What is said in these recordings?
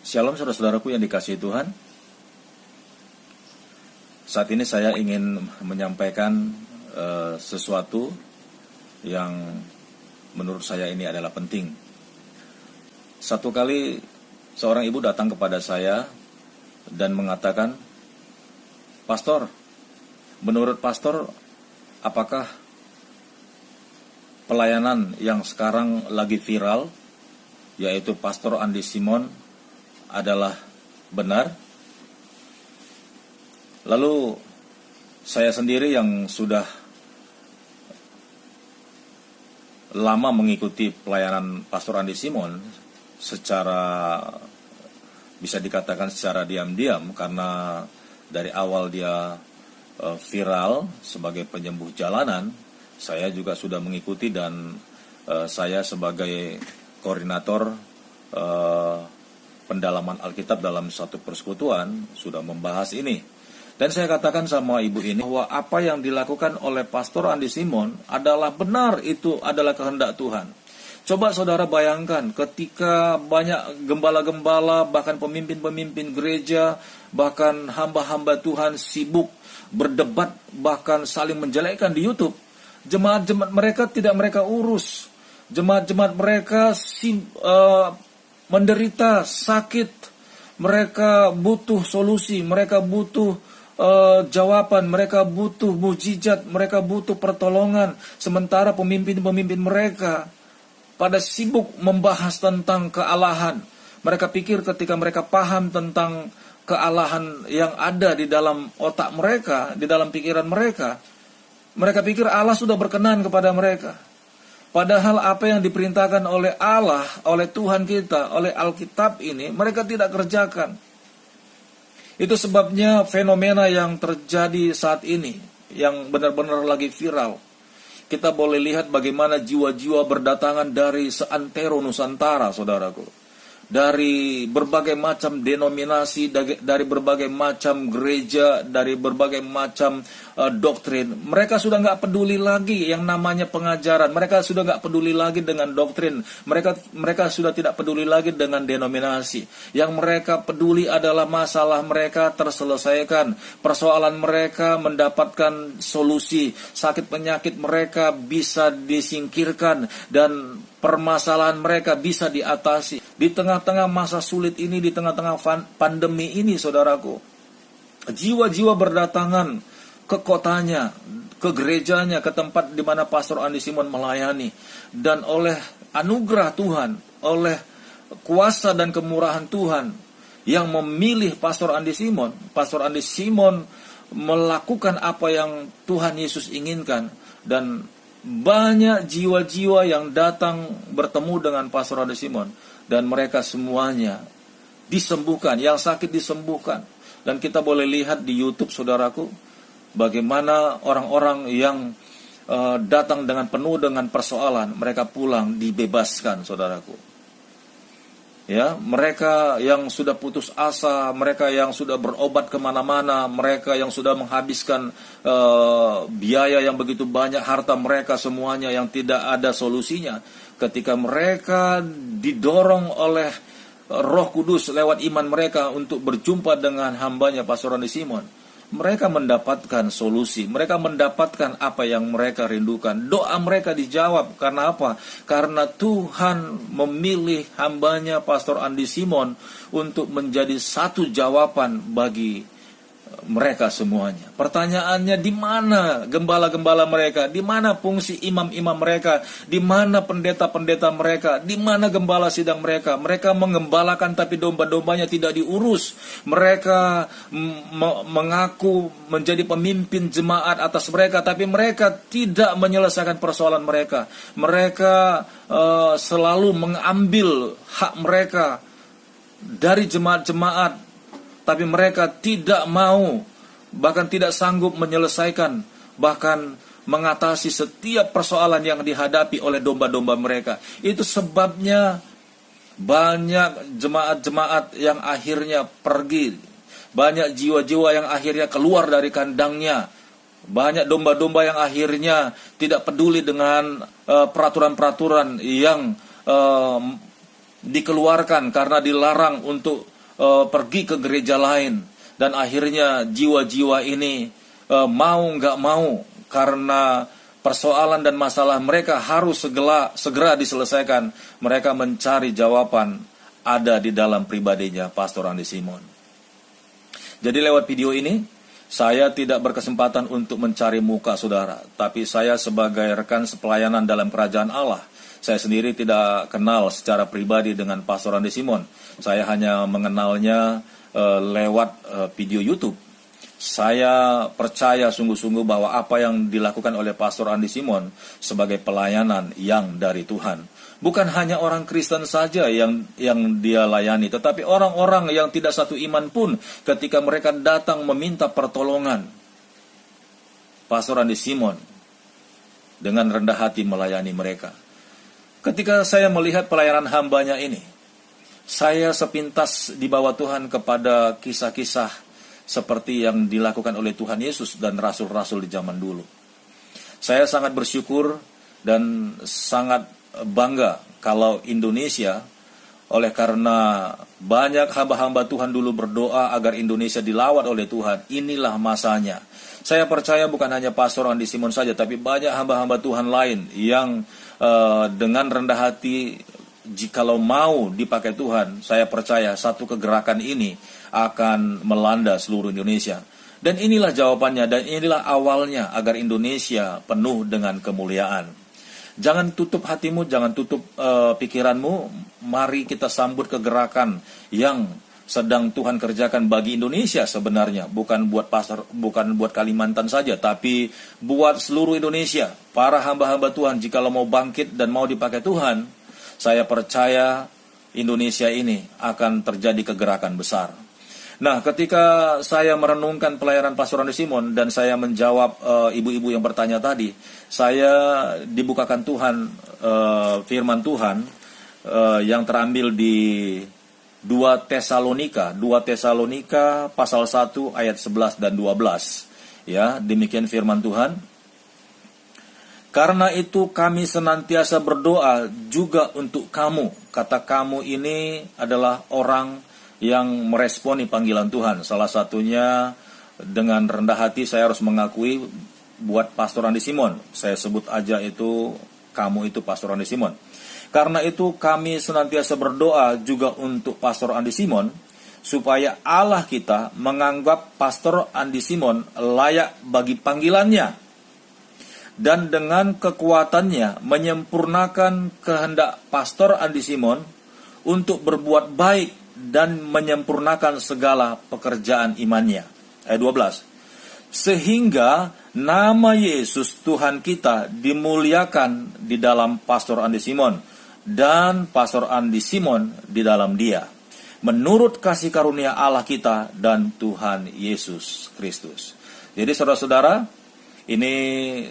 Shalom saudara-saudaraku yang dikasihi Tuhan. Saat ini saya ingin menyampaikan sesuatu yang menurut saya ini adalah penting. Satu kali seorang ibu datang kepada saya dan mengatakan, "Pastor, menurut pastor, apakah pelayanan yang sekarang lagi viral, yaitu Pastor Andi Simon, adalah benar?" Lalu saya sendiri yang sudah lama mengikuti pelayanan Pastor Andi Simon secara, bisa dikatakan secara diam-diam, karena dari awal dia viral sebagai penyembuh jalanan, saya juga sudah mengikuti dan saya sebagai koordinator pendalaman Alkitab dalam satu persekutuan sudah membahas ini. Dan saya katakan sama ibu ini bahwa apa yang dilakukan oleh Pastor Andi Simon adalah benar, itu adalah kehendak Tuhan. Coba saudara bayangkan ketika banyak gembala-gembala, bahkan pemimpin-pemimpin gereja, bahkan hamba-hamba Tuhan sibuk berdebat, bahkan saling menjelekkan di YouTube. Jemaat-jemaat mereka tidak mereka urus. Jemaat-jemaat mereka menderita, sakit, mereka butuh solusi, mereka butuh jawaban, mereka butuh mujizat, mereka butuh pertolongan. Sementara pemimpin-pemimpin mereka pada sibuk membahas tentang kealahan. Mereka pikir ketika mereka paham tentang kealahan yang ada di dalam otak mereka, di dalam pikiran mereka, mereka pikir Allah sudah berkenan kepada mereka. Padahal apa yang diperintahkan oleh Allah, oleh Tuhan kita, oleh Alkitab ini, mereka tidak kerjakan. Itu sebabnya fenomena yang terjadi saat ini, yang benar-benar lagi viral. Kita boleh lihat bagaimana jiwa-jiwa berdatangan dari seantero Nusantara, saudaraku. Dari berbagai macam denominasi, dari berbagai macam gereja, dari berbagai macam doktrin. Mereka sudah nggak peduli lagi yang namanya pengajaran. Mereka sudah nggak peduli lagi dengan doktrin. Mereka sudah tidak peduli lagi dengan denominasi. Yang mereka peduli adalah masalah mereka terselesaikan. Persoalan mereka mendapatkan solusi. Sakit penyakit mereka bisa disingkirkan dan permasalahan mereka bisa diatasi. Di tengah-tengah masa sulit ini, di tengah-tengah pandemi ini, saudaraku, jiwa-jiwa berdatangan ke kotanya, ke gerejanya, ke tempat di mana Pastor Andi Simon melayani. Dan oleh anugerah Tuhan, oleh kuasa dan kemurahan Tuhan yang memilih Pastor Andi Simon melakukan apa yang Tuhan Yesus inginkan. Dan banyak jiwa-jiwa yang datang bertemu dengan Pastor Andi Simon, dan mereka semuanya disembuhkan, yang sakit disembuhkan. Dan kita boleh lihat di YouTube, saudaraku, bagaimana orang-orang yang datang dengan penuh dengan persoalan, mereka pulang dibebaskan, saudaraku. Ya, mereka yang sudah putus asa, mereka yang sudah berobat kemana-mana, mereka yang sudah menghabiskan biaya yang begitu banyak, harta mereka semuanya yang tidak ada solusinya. Ketika mereka didorong oleh Roh Kudus lewat iman mereka untuk berjumpa dengan hambanya Pastor Andi Simon, mereka mendapatkan solusi, mereka mendapatkan apa yang mereka rindukan. Doa mereka dijawab. Karena apa? Karena Tuhan memilih hambanya Pastor Andi Simon untuk menjadi satu jawaban bagi mereka semuanya. Pertanyaannya, di mana gembala-gembala mereka? Di mana fungsi imam-imam mereka? Di mana pendeta-pendeta mereka? Di mana gembala sidang mereka? Mereka mengembalakan tapi domba-dombanya tidak diurus. Mereka mengaku menjadi pemimpin jemaat atas mereka, tapi mereka tidak menyelesaikan persoalan mereka. Mereka selalu mengambil hak mereka dari jemaat-jemaat, tapi mereka tidak mau, bahkan tidak sanggup menyelesaikan, bahkan mengatasi setiap persoalan yang dihadapi oleh domba-domba mereka. Itu sebabnya banyak jemaat-jemaat yang akhirnya pergi, banyak jiwa-jiwa yang akhirnya keluar dari kandangnya, banyak domba-domba yang akhirnya tidak peduli dengan peraturan-peraturan yang dikeluarkan karena dilarang untuk pergi ke gereja lain, dan akhirnya jiwa-jiwa ini mau nggak mau, karena persoalan dan masalah mereka harus segera diselesaikan, mereka mencari jawaban ada di dalam pribadinya Pastor Andi Simon. Jadi lewat video ini, saya tidak berkesempatan untuk mencari muka saudara, tapi saya sebagai rekan sepelayanan dalam kerajaan Allah, saya sendiri tidak kenal secara pribadi dengan Pastor Andi Simon. Saya hanya mengenalnya lewat video YouTube. Saya percaya sungguh-sungguh bahwa apa yang dilakukan oleh Pastor Andi Simon sebagai pelayanan yang dari Tuhan. Bukan hanya orang Kristen saja yang dia layani, tetapi orang-orang yang tidak satu iman pun ketika mereka datang meminta pertolongan, Pastor Andi Simon dengan rendah hati melayani mereka. Ketika saya melihat pelayanan hambanya ini, saya sepintas dibawa Tuhan kepada kisah-kisah seperti yang dilakukan oleh Tuhan Yesus dan rasul-rasul di zaman dulu. Saya sangat bersyukur dan sangat bangga kalau Indonesia, oleh karena banyak hamba-hamba Tuhan dulu berdoa agar Indonesia dilawat oleh Tuhan, inilah masanya. Saya percaya bukan hanya Pastor Andi Simon saja, tapi banyak hamba-hamba Tuhan lain yang dengan rendah hati, jikalau mau dipakai Tuhan, saya percaya satu kegerakan ini akan melanda seluruh Indonesia. Dan inilah jawabannya, dan inilah awalnya agar Indonesia penuh dengan kemuliaan. Jangan tutup hatimu, jangan tutup pikiranmu. Mari kita sambut kegerakan yang sedang Tuhan kerjakan bagi Indonesia sebenarnya. Bukan buat bukan buat Kalimantan saja, tapi buat seluruh Indonesia. Para hamba-hamba Tuhan, jikalau mau bangkit dan mau dipakai Tuhan, saya percaya Indonesia ini akan terjadi kegerakan besar. Nah, ketika saya merenungkan pelayanan Pastor Andi Simon dan saya menjawab ibu-ibu yang bertanya tadi, saya dibukakan Tuhan firman Tuhan yang terambil di 2 Tesalonika pasal 1 ayat 11 dan 12. Ya, demikian firman Tuhan. Karena itu kami senantiasa berdoa juga untuk kamu. Kata kamu ini adalah orang yang meresponi panggilan Tuhan. Salah satunya dengan rendah hati saya harus mengakui buat Pastor Andi Simon. Saya sebut aja itu, kamu itu Pastor Andi Simon. Karena itu kami senantiasa berdoa juga untuk Pastor Andi Simon, supaya Allah kita menganggap Pastor Andi Simon layak bagi panggilannya, dan dengan kekuatannya menyempurnakan kehendak Pastor Andi Simon untuk berbuat baik dan menyempurnakan segala pekerjaan imannya. Ayat 12. Sehingga nama Yesus Tuhan kita dimuliakan di dalam Pastor Andi Simon, dan Pastor Andi Simon di dalam dia, menurut kasih karunia Allah kita dan Tuhan Yesus Kristus. Jadi saudara-saudara, ini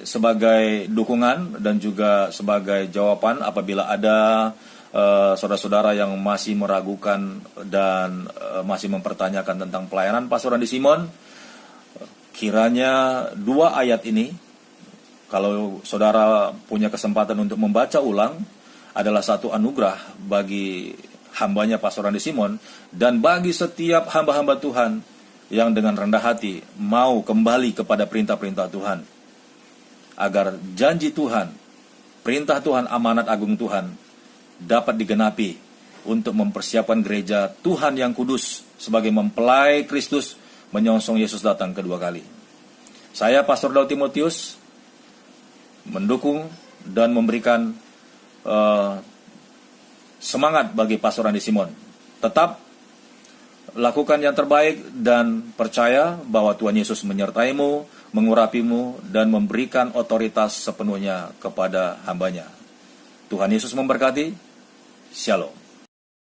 sebagai dukungan dan juga sebagai jawaban apabila ada saudara-saudara yang masih meragukan dan masih mempertanyakan tentang pelayanan Pastor Andi Simon. Kiranya 2 ayat ini, kalau saudara punya kesempatan untuk membaca ulang, adalah satu anugerah bagi hambanya Pastor Andi Simon dan bagi setiap hamba-hamba Tuhan yang dengan rendah hati mau kembali kepada perintah-perintah Tuhan, agar janji Tuhan, perintah Tuhan, amanat agung Tuhan dapat digenapi untuk mempersiapkan gereja Tuhan yang kudus sebagai mempelai Kristus menyongsong Yesus datang kedua kali. Saya Pastor Daud Timotius mendukung dan memberikan semangat bagi Pastor Andi Simon. Tetap lakukan yang terbaik dan percaya bahwa Tuhan Yesus menyertaimu, mengurapimu, dan memberikan otoritas sepenuhnya kepada hambanya. Tuhan Yesus memberkati. Shalom.